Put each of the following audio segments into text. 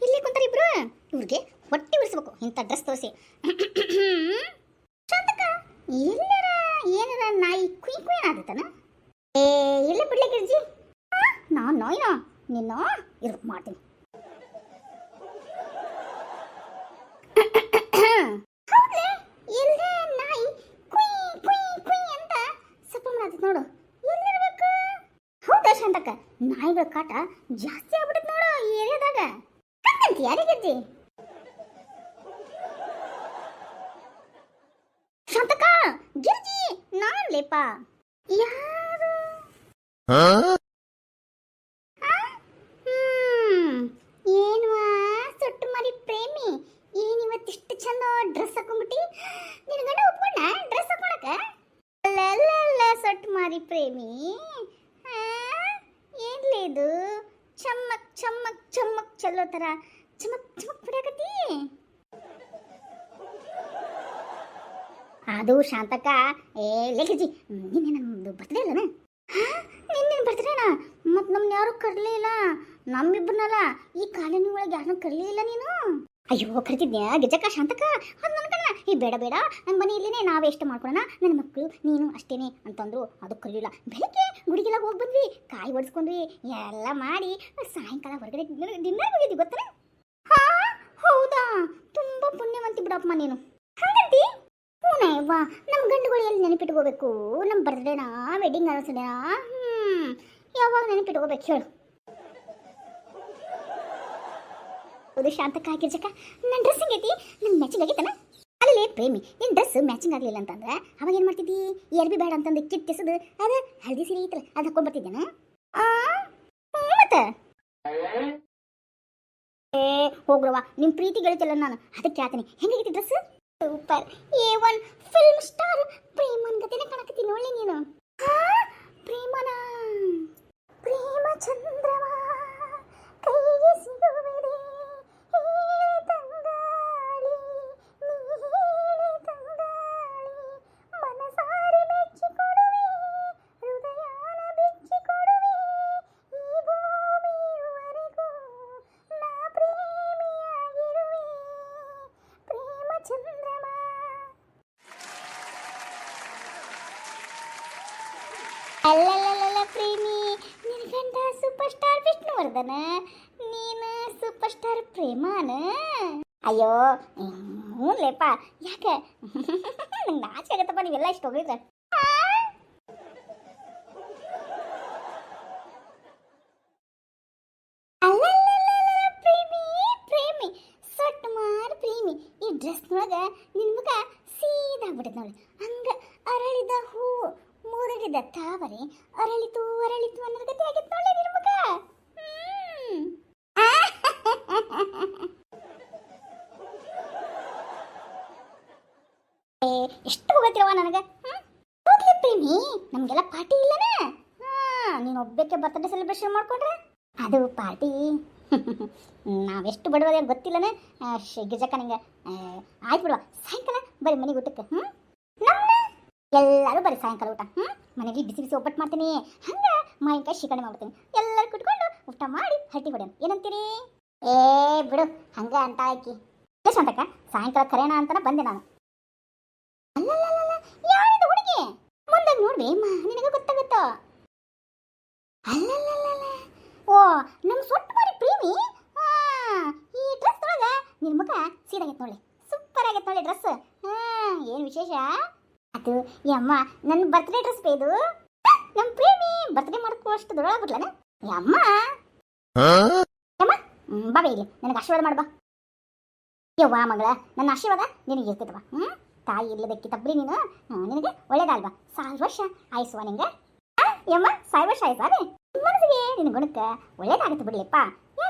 ಇಲ್ಲಿ ಕುಂತಾರ ಇಬ್ರು. ಇವ್ರಿಗೆ ಹೊಟ್ಟೆ ಉರಿಸ್ಬೇಕು ಇಂಥ ಡ್ರೆಸ್ ತೋರಿಸಿ. ಶಾಂತಕ ಎಲ್ಲರ ಏನಾರ ನಾಯಿ ಕುಯ್ ಕುಯ್ ಆದಿತ್ತನ? ಏ ಇಲ್ಲ ಬಿಡ್ಲೆ ಗಿರ್ಜಿ, ನಾನು ನಾಯಿನ ನಿನ್ನ ಇರು ಮಾಡ್ತೀನಿ. ಹೌದೇ ಎಲ್ಲೇ ನಾಯಿ ಕುಯ್ ಕುಯ್ ಕುಯ್ ಅಂತ ಸಪ್ಪ ಮಾಡತ್ತ ನೋಡು. ಎಲ್ಲಿರ್ಬೇಕು? ಹೌದಾ ಶಾಂತಕ, ನಾಯಿಗಳ ಕಾಟ ಜಾಸ್ತಿ ಆಗ್ಬಿಡುತ್ತೆ ನೋಡು ಈ ಏರಿಯಾದಾಗ. ಹಂಗಂತ ಯಾರಿಗಜ್ಜಿ? ಶಾಂತಕ ಗಿರ್ಜಿ ನಾನ್ ಲೇಪ. ಯಾರು? ಏನ್ವಾ ಸೊಟ್ಟು ಮರಿ ಪ್ರೇಮಿ, ಏನಿವತ್ತಿಷ್ಟು ಚಂದ ಡ್ರೆಸ್ ಹಾಕೊಂಡ್ಬಿಟ್ಟಿ? ನಿನ್ನ ಗಂಡ ಒಪ್ಕೊಂಡ ಡ್ರೆಸ್ ಹಾಕೊಳಕ? ಅಲ್ಲ ಸೊಟ್ಟು ಮಾರಿ ಪ್ರೇಮಿ, ಏನ್ಲೇ ಇದು ಚಮ್ಮಕ್ ಚಮ್ಮಕ್ ಚಮ್ಮಕ್ ಚಲೋ ತರ ಚಮಕ್ ಚಮಕ್ ಬಿಡಕತ್ತಿ? ಅದು ಶಾಂತಕ. ಏ ಲೇಖಜಿ, ನಿನ್ನೆ ನಮ್ದು ಬರ್ತ್ಡೇ ಅಲ್ಲನ? ನಿನ್ನೆ ಬರ್ತ್ಡೇನಾ? ಮತ್ತು ನಮ್ಮನ್ನ ಯಾರು ಕರ್ಲೇ ಇಲ್ಲ, ನಮ್ಮಿಬ್ಬರನ್ನಲ್ಲ ಈ ಕಾಲೋನಿ ಒಳಗೆ ಯಾರನ್ನ ಕರ್ಲೇ ಇಲ್ಲ ನೀನು. ಅಯ್ಯೋ ಕರಿತಿದ್ನ್ಯಾ ಗಿಜಕ್ಕ ಶಾಂತಕ, ಅದು ನನ್ಗಲ್ಲ. ಈ ಬೇಡ ಬೇಡ, ನನ್ನ ಮನೆ ಇಲ್ಲೇನೆ ನಾವೇ ಎಷ್ಟು ಮಾಡ್ಕೊಳ್ಳೋಣ, ನನ್ನ ಮಕ್ಕಳು ನೀನು ಅಷ್ಟೇನೆ ಅಂತಂದ್ರು. ಅದು ಕರೀಲಿಲ್ಲ. ಬೆಳಗ್ಗೆ ಗುಡಿಗೆಲ್ಲ ಹೋಗಿ ಬಂದ್ವಿ, ಕಾಯಿ ಒಡ್ಸ್ಕೊಂಡ್ವಿ, ಎಲ್ಲ ಮಾಡಿ ಸಾಯಂಕಾಲ ಹೊರಗಡೆ ಡಿನ್ನರ್ ಹೋಗಿದ್ವಿ ಗೊತ್ತಾ? ಹಾ ಹೌದಾ, ತುಂಬ ಪುಣ್ಯವಂತಿ ಬಿಡಪ್ಪ ನೀನು. ಹಂಗಂತಿ? ಹ್ಞೂನವ್ವ, ನಮ್ಮ ಗಂಡುಗಳು ಎಲ್ಲಿ ನೆನಪಿಟ್ಕೋಬೇಕು? ನಮ್ಮ ಬರ್ತ್ಡೇನಾ, ವೆಡ್ಡಿಂಗ್ ಆನಿವರ್ಸರಿನಾ? ಯಾವಾಗ ನೆನಪಿಟ್ಕೋಬೇಕು ಹೇಳು? ಹೌದು ಶಾಂತಕ ಗಿರ್ಜಕ್ಕ, ನನ್ನ ಡ್ರೆಸ್ ಹೆಂಗೈತಿ? ನನ್ನ ಮ್ಯಾಚಿಂಗ್ ಆಗೈತನ? ಅಲ್ಲೇ ಪ್ರೇಮಿ, ನಿನ್ನ ಡ್ರೆಸ್ ಮ್ಯಾಚಿಂಗ್ ಆಗಲಿಲ್ಲ ಅಂತಂದ್ರೆ ಅವಾಗ ಏನು ಮಾಡ್ತಿದ್ದಿ? ಎರ್ಬಿ ಬೇಡ ಅಂತಂದು ಕಿಟ್ಟಿಸದು ಅದು ಹಳದಿ ಸೀರೆ ಐತಲ್ಲ ಅದು ಹಾಕೊಂಡ್ಬರ್ತಿದ್ದೇನ? ಮತ್ತೆ ಏ ಹೋಗ್ರವ, ನಿಮ್ಮ ಪ್ರೀತಿ ಗೆಳತಿಯಲ್ಲ ನಾನು, ಅದಕ್ಕೆ ಆತನಿ. ಹೆಂಗಾಗೈತಿ dress? Super. A1 film star ಪ್ರೇಮನ್ ಗತಿನೇ ಕಾಣಕತ್ತಿ ನೋಡಿ ನೀನು. ಪ್ರೇಮನ ಪ್ರೇಮ ಚಂದ್ರಮ ಕೈಗೆ ಸಿಗುವುದೇ, ಹೇಳೆ ತಂಗಾಳಿ ನೀ ಹೇಳೆ ತಂಗಾಳಿ, ಮನಸಾರೆ ಮೆಚ್ಚಿಕೊಡುವೆ, ಹೃದಯಾನ ಬೆಚ್ಚಿಕೊಡುವೆ, ಈ ಭೂಮಿಯವರೆಗೂ ನಾ ಪ್ರೇಮಿಯಾಗಿರುವೆ, ಪ್ರೇಮ ಚಂದ್ರಮ. ಅಲ್ಲಲ್ಲ ಪ್ರೇಮಿ, ನಿನ್ನ ಗಂಡ ಸೂಪರ್ ಸ್ಟಾರ್ ವಿಷ್ಣುವರ್ಧನ, ನೀನು ಸೂಪರ್ ಸ್ಟಾರ್ ಪ್ರೇಮಾನ? ಅಯ್ಯೋ ಹ್ಞೂ ಲೇಪ, ಯಾಕೆ ನಂಗೆ ನಾಚೆ ಆಗತ್ತಪ್ಪ ನೀವೆಲ್ಲ ಇಷ್ಟು ಹೋಗಿದ್ರೆ. ಅಲ್ಲಲ್ಲ ಪ್ರೇಮಿ ಪ್ರೇಮಿ ಸೊಟ್ಟು ಮಾರು ಪ್ರೇಮಿ, ಈ ಡ್ರೆಸ್ನೊಳಗ ನಿನ್ನ ಮುಖ ಸೀದಾಗ್ಬಿಟ್ಟೈತೆ ನೋಡಿ. ಹಂಗ ಅರಳಿದ ಹೂ ಮುರುಗಿದ ತಾವರೆ ಅರಳಿತು ಅರಳಿತು ಅನ್ನೋದು ಗತಿ ಆಗಿತ್ತು ನೋಡಿ ನಿನ್ನ ಮುಖ. ಎಷ್ಟು ಹೋಗತ್ತಿರವ ನನಗೆ. ಹೋಗ್ಲಿ ಪ್ರೇಮಿ, ನಮಗೆಲ್ಲ ಪಾರ್ಟಿ ಇಲ್ಲನ? ನೀನು ಒಬ್ಬಕ್ಕೆ ಬರ್ತ್ಡೇ ಸೆಲೆಬ್ರೇಷನ್ ಮಾಡ್ಕೊಂಡ್ರೆ ಅದು ಪಾರ್ಟಿ. ನಾವೆಷ್ಟು ಬಡವದೇ ಗೊತ್ತಿಲ್ಲನ ಗಿಜಕ್ಕ ನಿಂಗೆ. ಆಯ್ತು ಬಿಡುವ, ಸಾಯಂಕಾಲ ಬರೀ ಮನೆಗೆ ಊಟಕ್ಕೆ. ಎಲ್ಲರೂ ಬರೀ ಸಾಯಂಕಾಲ ಊಟ. ಮನೆಗೆ ಬಿಸಿ ಬಿಸಿ ಒಬ್ಬಟ್ಟು ಮಾಡ್ತೀನಿ, ಹಂಗೆ ಮಾವಿನಕಾಯಿ ಶಿಕರಣೆ ಮಾಡ್ತೀನಿ. ಎಲ್ಲರೂ ಕುಟ್ಕೊಂಡು ಊಟ ಮಾಡಿ ಹಟ್ಟಿ ಹೊಡೆಯೋಣ, ಏನಂತೀರಿ? ಏ ಬಿಡು, ಹಂಗೆ ಅಂತ ಆಕಿ ಶಾಂತಕ್ಕ. ಸಾಯಂಕಾಲ ಕರೆಯೋಣ ಅಂತಾನೆ ಬಂದೆ ನಾನು. ಅಲ್ಲಲ್ಲ ಯಾರಿದು ಹುಡುಗಿ? ಮುಂದಾಗ ನೋಡ್ಬೇ ನಿನಗೆ ಗೊತ್ತಾಗುತ್ತೋ. ಅಲ್ಲಲ್ಲ ಓ ನಮ್ಮ ಸೊಟ್ಟು ಮಾರಿ ಪ್ರೇಮಿ. ಈ ಡ್ರೆಸ್ ಒಳಗ ನಿನ್ನ ಮುಖ ಸೀದಾಗೈತೆ ನೋಡಿ, ಸೂಪರ್ ಆಗೈತೆ ನೋಡಿ ಡ್ರೆಸ್. ಏನು ವಿಶೇಷ? ಅದು ಈ ಅಮ್ಮ ನನ್ನ ಬರ್ತ್ಡೇ ಡ್ರೆಸ್ ಇದು. ನಮ್ಮ ಪ್ರೇಮಿ ಬರ್ತ್ಡೇ ಮಾಡ್ಕೋಷ್ಟು ದೊಡ್ಡಾಗ್ಬಿಟ್ಲನ ಅಮ್ಮ. ಅಮ್ಮ ಬಾಬಾ ಇಲ್ಲಿ ನನಗೆ ಆಶೀರ್ವಾದ ಮಾಡ್ಬಾ. ಯವ್ವ ಮಗಳ, ನನ್ನ ಆಶೀರ್ವಾದ ನಿನಗೆ ಇರ್ತೈತವ. ತಾಯಿ ಇಲ್ಲದಕ್ಕೆ ತಬ್ಬರಿ ನೀನು, ನಿನಗೆ ಒಳ್ಳೇದಲ್ವಾ? 1000 ವರ್ಷ ಆಯ್ಸುವ ನಿಂಗೆ. ಯಮ್ಮ 1000 ವರ್ಷ ಆಯ್ತಾ ರೀ? ಮನಸ್ಸಿಗೆ ನಿನ್ನ ಗುಣಕ್ಕೆ ಒಳ್ಳೇದಾಗುತ್ತೆ ಬಿಡ್ಲಿಪ್ಪ.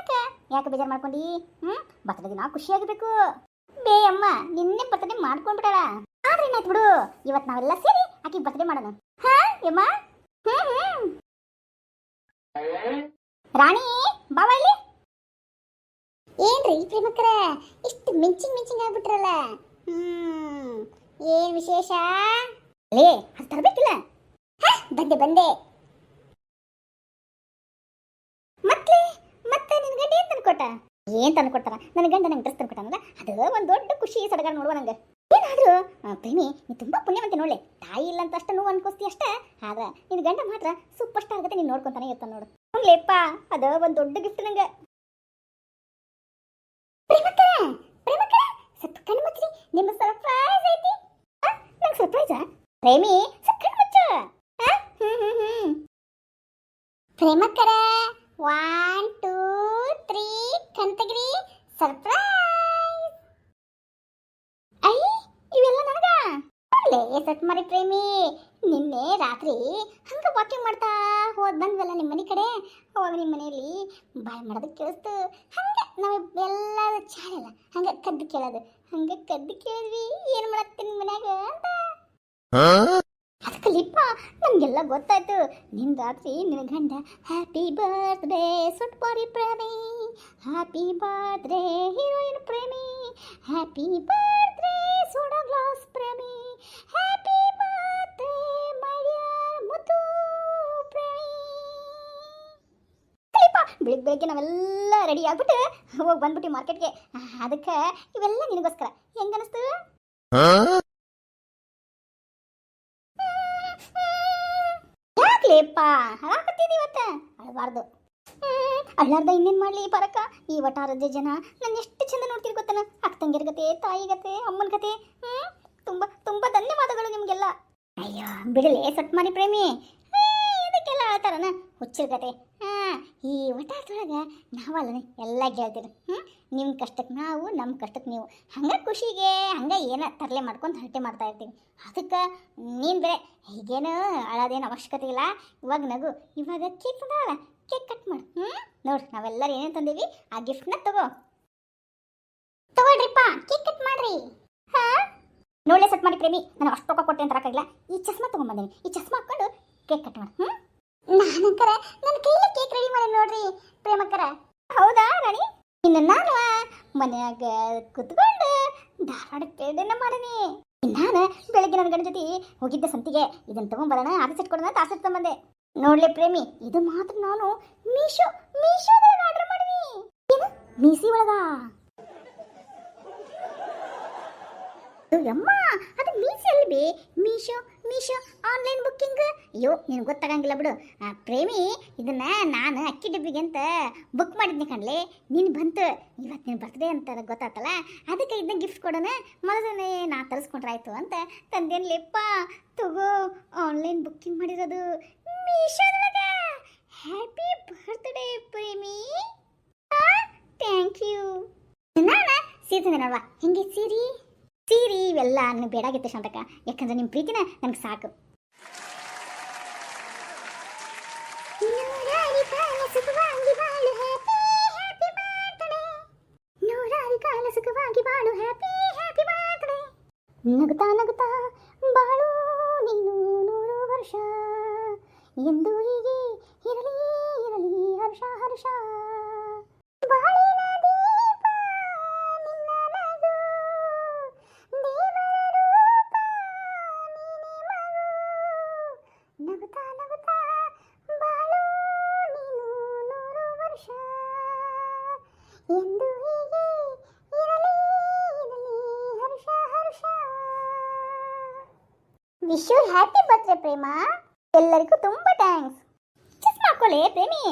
ಯಾಕೆ ಬೇಜಾರು ಮಾಡ್ಕೊಂಡಿ? ಬರ್ತ್ಡೇ ದಿನ ಖುಷಿಯಾಗಬೇಕು. ಬೇ ಅಮ್ಮ ನಿನ್ನೆ ಬರ್ತ್ಡೇ ಮಾಡ್ಕೊಂಡ್ಬಿಡಲ್ಲ. ಆದ್ರೆ ಏನಾಯ್ತು ಬಿಡು, ಇವತ್ತು ನಾವೆಲ್ಲ ಸೇರಿ ಆಕಿ ಬರ್ತ್ಡೇ ಮಾಡೋಣ. ಯಮ್ಮ ರಾಣಿ ಬಾಬಾ ಇಲ್ಲಿ. ಏನ್ರಿ ಪ್ರೇಮಕ್ಕರ ಇಷ್ಟು ಮಿಂಚಿಂಗ್ ಆಗ್ಬಿಟ್ರಲ್ಲ? ಏನ್ ವಿಶೇಷ? ಲೇ ಅದು ತರಬೇಕಿಲ್ಲ? ಬಂದೆ. ಮತ್ತೆ ನಿನ್ ಗಂಡ ಏನ್ ತಂದ್ಕೊಟ್ಟ? ಏನ್ ತಂದು ಕೊಡ್ತಾನ ನನ್ನ ಗಂಡ ನಂಗೆ ಡ್ರೆಸ್ ತಂದು ಕೊಟ್ಟಾನಲ್ಲ ಅದು ಒಂದು ದೊಡ್ಡ ಖುಷಿ ಸಡಗರ ನೋಡುವ ನಂಗೆ ಏನಾದ್ರು ಪ್ರೇಮಿ ನೀ ತುಂಬಾ ಪುಣ್ಯವಂತೆ ನೋಡ್ಲಿ ತಾಯಿ ಇಲ್ಲ ಅಂತ ಅಷ್ಟು ನೋವು ಅನ್ಕೋಸ್ತಿ ಅಷ್ಟೇ ಆದ್ರೆ ನಿನ್ ಗಂಡ ಮಾತ್ರ ಸೂಪರ್ ಸ್ಟಾರ್ ಆಗತ್ತೆ ನೀನ್ ನೋಡ್ಕೊಂತಾನೆ ಇರ್ತಾನ ನೋಡು ನೋಡ್ಲೇಪ್ಪ ಅದು ಒಂದು ದೊಡ್ಡ ಗಿಫ್ಟ್ ನಂಗೆ ಪ್ರೇಮಕ್ಕರ ಪ್ರೇಮಕ್ಕರ ಸ್ವಲ್ಪ ಕಣ್ಣು ಮುಚ್ಚ್ರಿ ನಿಮ್ಮ ಸರ್ಪ್ರೈಸ್ ಐತಿ ನಂಗೆ ಸರ್ಪ್ರೈಸಾ ಪ್ರೇಮಿ ಸ್ವಲ್ಪ ಕಣ್ಣು ಮುಚ್ಚು ಪ್ರೇಮಕ್ಕರ 1 2 3 ಕಂತಗಿರಿ ಸರ್ಪ್ರೈಸ್ ಐ ಇವೆಲ್ಲ ನನಗ ಅಲ್ಲೇ ಸಟ್ ಮರಿ ಪ್ರೇಮಿ ನಿನ್ನೆ ರಾತ್ರಿ ಹಂಗ ವಾಕಿಂಗ್ ಮಾಡ್ತಾ ಹೋದ್ ಬಂದ್ವಲ್ಲ ನಿಮ್ಮ ಮನೆ ಕಡೆ ಅವಾಗ ನಿಮ್ಮ ಮನೆಯಲ್ಲಿ ಬಾಯ್ ಮಾಡೋದಕ್ಕೆ ಕೇಳಿಸ್ತು ಹಂಗೆ ನಾವು ಎಲ್ಲಾರು ಚಾಳಲ್ಲ ಹಂಗ ಕದ್ದು ಕೇಳೋದು ಹಂಗ ಕದ್ದು ಕೇಳಿದ್ವಿ ಏನ್ ಮಾಡತ್ತೀನಿ ನಿಮ್ಮ ಮನ್ಯಾಗ ಅಂತ ಅದಕ್ಕಲ್ಲಿಪ್ಪ ನಮ್ಗೆಲ್ಲ ಗೊತ್ತಾಯ್ತು ನಿನ್ ರಾತ್ರಿ ನಿನ್ನ ಗಂಡ ಹ್ಯಾಪಿ ಬರ್ತ್ಡೇ ಸುಟ್ಪಾರಿ ಪ್ರೇಮಿ ಹ್ಯಾಪಿ ಬರ್ತ್ಡೇ ಹೀರೋಯಿನ್ ಪ್ರೇಮಿ ಹ್ಯಾಪಿ ಬರ್ತ್ಡೇ ಸೋಡಾ ಗ್ಲಾಸ್ ಪ್ರೇಮಿ ಹ್ಯಾಪಿ ಬರ್ತ್ಡೇ ಮೈ ಡಿಯರ್ ಮುತ್ತು ಪ್ರೇಮಿ ಬೆಳಿಗ್ಗೆ ನಾವೆಲ್ಲ ರೆಡಿ ಆಗ್ಬಿಟ್ಟು ಹೋಗಿ ಬಂದ್ಬಿಟ್ಟು ಮಾರ್ಕೆಟ್ಗೆ ಅದಕ್ಕೆ ಇವೆಲ್ಲ ನಿನಗೋಸ್ಕರ ಹೆಂಗನಿಸ್ತು ಯಾಕ್ಲೇಪ್ಪ ಹಾಕತ್ತೀನಿ ಇವತ್ತ ಅಳಬಾರ್ದು ಅಳ್ಳಾರ್ದ ಇನ್ನೇನ್ ಮಾಡ್ಲಿ ಪರಕ್ಕ ಈ ವಟಾರದ ಜನ ನನ್ನ ಎಷ್ಟು ಚಂದ ನೋಡ್ತೀರಿ ಗೊತ್ತನ ಅಕ್ಕ ತಂಗಿರ ಗತೆ ತಾಯಿ ಗತೆ ಅಮ್ಮನ ಗತೆ ತುಂಬಾ ತುಂಬಾ ಧನ್ಯವಾದಗಳು ನಿಮ್ಗೆಲ್ಲ ಅಯ್ಯೋ ಬಿಡಲೇ ಸಟ್ ಮಾಡಿ ಪ್ರೇಮಿ ಇದಕ್ಕೆಲ್ಲ ಹೇಳ್ತಾರನ ಹುಚ್ಚಿರ್ಗತೆ ಈ ವಟಾರದೊಳಗ ನಾವಲ್ಲನೆ ಎಲ್ಲ ಗೆಳ್ತೀರಿ ನಿಮ್ಮ ಕಷ್ಟಕ್ಕೆ ನಾವು ನಮ್ಮ ಕಷ್ಟಕ್ಕೆ ನೀವು ಹಂಗೆ ಖುಷಿಗೆ ಹಂಗೆ ಏನೋ ತರಲೆ ಮಾಡ್ಕೊಂಡು ಹರಟೆ ಮಾಡ್ತಾ ಇರ್ತೀವಿ ಅದಕ್ಕೆ ನೀನು ಬೇರೆ ಹೀಗೇನು ಅಳೋದೇನು ಅವಶ್ಯಕತೆ ಇಲ್ಲ ಇವಾಗ ನಗು ಇವಾಗ ಕೇಕ್ ತಂದಲ್ಲ ಕೇಕ್ ಕಟ್ ಮಾಡು ನೋಡ್ರಿ ನಾವೆಲ್ಲರೂ ಏನೇನು ತಂದೀವಿ ಆ ಗಿಫ್ಟ್ನ ತಗೊಳ್ರಿಪ್ಪ ಕೇಕ್ ಕಟ್ ಮಾಡ್ರಿ ನೋಡ್ಲೆ ಸಟ್ ಮಾಡಿ ಪ್ರೇಮಿ ನಾನು ಅಷ್ಟು ರೊಕ್ಕ ಕೊಟ್ಟೆ ಅಂತ ತರಕಾಗಿಲ್ಲ ಈ ಚಸ್ಮಾ ತೊಗೊಂಬಂದೀನಿ ಈ ಚಸ್ಮಾ ಹಾಕ್ಕೊಂಡು ಕೇಕ್ ಕಟ್ ಮಾಡು ನಾನಂಕರ ನನ್ನ ಕೈಲೇ ಕೇಕ್ ರೆಡಿ ಮಾಡಿ ನೋಡ್ರಿ ಪ್ರೇಮಕ್ಕರ ಹೌದಾ ರಾಣಿ ಇನ್ನು ನಾನು ಮನ್ಯಾಗ ಕುತ್ಕೊಂಡು ಧಾರವಾಡ ಪೇಡೆನ ಮಾಡೀನಿ ನಾನು ಬೆಳಗ್ಗೆ ನನ್ನ ಗಂಡ ಜೊತೆ ಹೋಗಿದ್ದೆ ಸಂತಿಗೆ ಇದನ್ನ ತಗೊಂಬರೋಣ ಆರ್ಡರ್ ಕೊಡೋಣ ತಾಸೆಟ್ ತಗೊಂಬಂದೆ ನೋಡ್ಲೆ ಪ್ರೇಮಿ ಇದು ಮಾತ್ರ ನಾನು ಮೀಶೋದಾಗ ಆರ್ಡರ್ ಮಾಡೀನಿ ಏನು ಮೀಸಿ ಒಳಗ ಯಮ್ಮ ಅದು ಮೀಶೋ ಅಲ್ಬಿ ಮೀಶೋ ಆನ್ಲೈನ್ ಬುಕ್ಕಿಂಗ್ ಅಯ್ಯೋ ನಿನಗೆ ಗೊತ್ತಾಗಂಗಿಲ್ಲ ಬಿಡು ಪ್ರೇಮಿ ಇದನ್ನ ನಾನು ಅಕ್ಕಿ ಡಬ್ಬಿಗೆ ಅಂತ ಬುಕ್ ಮಾಡಿದ್ನಿ ಕಣ್ಲೆ ನೀನು ಬಂತು ಇವತ್ತು ನಿನ್ನ ಬರ್ತ್ಡೇ ಅಂತ ಗೊತ್ತಾತಲ್ಲ ಅದಕ್ಕೆ ಇದನ್ನ ಗಿಫ್ಟ್ ಕೊಡೋಣ ಮೊದಲನೇ ನಾ ತರಿಸ್ಕೊಂಡ್ರಾಯ್ತು ಅಂತ ತಂದೇನ್ಲೆಪ್ಪ ತಗೋ ಆನ್ಲೈನ್ ಬುಕ್ಕಿಂಗ್ ಮಾಡಿರೋದು ಮೀಶೋದೊಳಗ ಹ್ಯಾಪಿ ಬರ್ತ್ಡೇ ಪ್ರೇಮಿ ಥ್ಯಾಂಕ್ ಯು ನಾನು ಸೀತಂದನಲ್ವಾ ಹೆಂಗೆ ಸೀರಿ ಇವೆಲ್ಲ ನನಗೆ ಬೇಡಾಗಿತ್ತು ಶಾಂತಕ ಯಾಕಂದ್ರೆ ನಿಮ್ಮ ಪ್ರೀತಿನ ನನಗೆ ಸಾಕು ನಗುತ್ತಾ ನಗುತ್ತಾ ಬಾಳು ನೀನು 100 ವರ್ಷ ಎಂದು ಹೀಗೆ ಇರಲಿ ಇರಲಿ ಹರ್ಷ ಹರ್ಷ ಬಾಳಿನ ದೀಪ ನಿನ್ನ ನಗು ದೇವರ ರೂಪ ನೀನೆ ಮಗು ನಗುತ್ತಾ ನಗುತ್ತಾ ಬಾಳು ನೀನು 100 ವರ್ಷ ಎಂದು ಹೀಗೆ ಇರಲಿ ಇರಲಿ ಹರ್ಷ ಹರ್ಷ ವಿಶ್ ಯು ಹ್ಯಾಪಿ ಬರ್ತ್ಡೇ ಪ್ರೇಮ ಎಲ್ಲರಿಗೂ ತುಂಬಾ ಥ್ಯಾಂಕ್ಸ್ ಕಿಸ್ ಮಾಡ್ಕೊಳ್ಳಿ ಪ್ರೇಮಿ